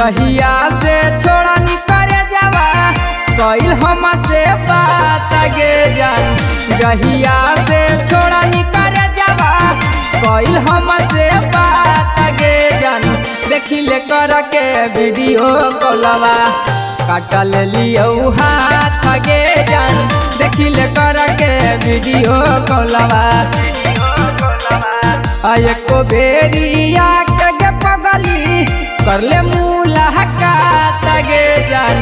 जहिया से छोड़ा निकरे जावा कइल हमसे बात गे जान। जहिया से छोड़ा निकरे जावा कइल हमसे बात गे जान। देखिले कर के वीडियो कॉलवा काटल लियो हाथ गे जान। देखिले कर के वीडियो कॉलवा एको बेरिया के पगली करले मुलाकात गे जान।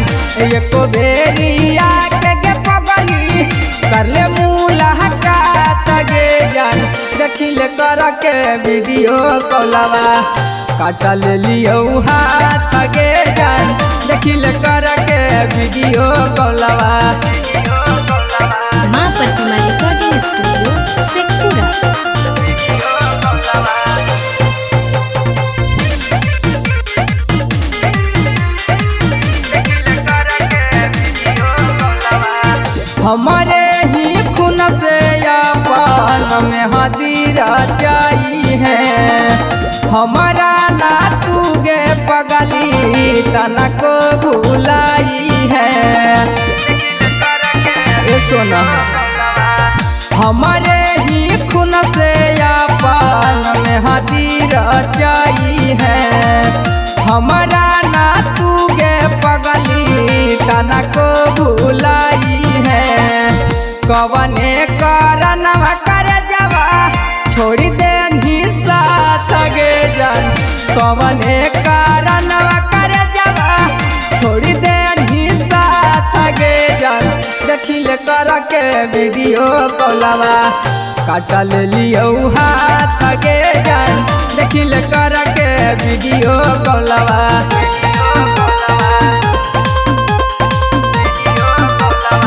एको बेरिया के पगली करले मुलाकात गे जान। देखिले कर के वीडियो कॉलवा काटल लियो हाथ गे जान। देखिले कर के वीडियो कॉलवा। माँ प्रतिमा रिकॉर्डिंग स्टूडियो शेखपुरा। हमारे ही खून से अपन में हदीरा जाई है। हमारा ना तूगे पगली तना को भुलाई है। ए सोना हमारे ही खून से अपन में हदीरा जाई है। हमारा ना तूगे पगली तना को भुलाई है। कवने कारण कर जावा छोड़ी दे साथ गे जान। कवने कारण कर जावा छोड़ी दे साथ गे जान। देखिले कर के वीडियो कॉलवा काटल लियो हाथ गे जान। देखिले कर के वीडियो कॉलवा।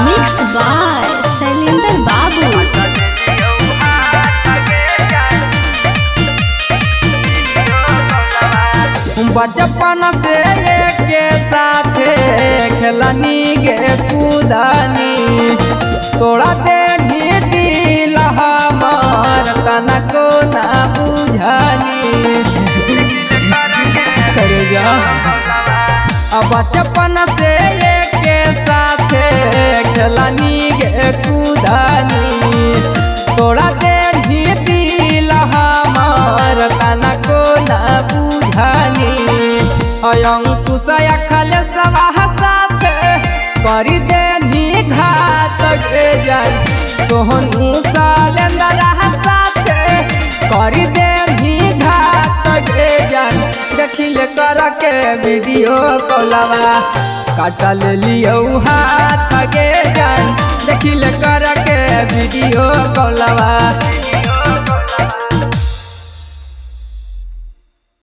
मिक्स बाय शैलेंद्र बाबू। बचपन से के साथे खेलनी गे कूदनी तोड़ा दे दिल हमार तनको ना बुझानी करे जा। बचपन से के साथे खेलनी गे कूदनी तोड़ा दे दिल हमार तनको ना बुझानी। अंकुश खले सवा साथ करी दे घात गे जान। सोहनू शैलेंद्र साथ करी दे घात गे जान। देखिले कर के वीडियो कॉलवा काटल लियो हाथ गे जान। देखिले कर के वीडियो कॉलवा।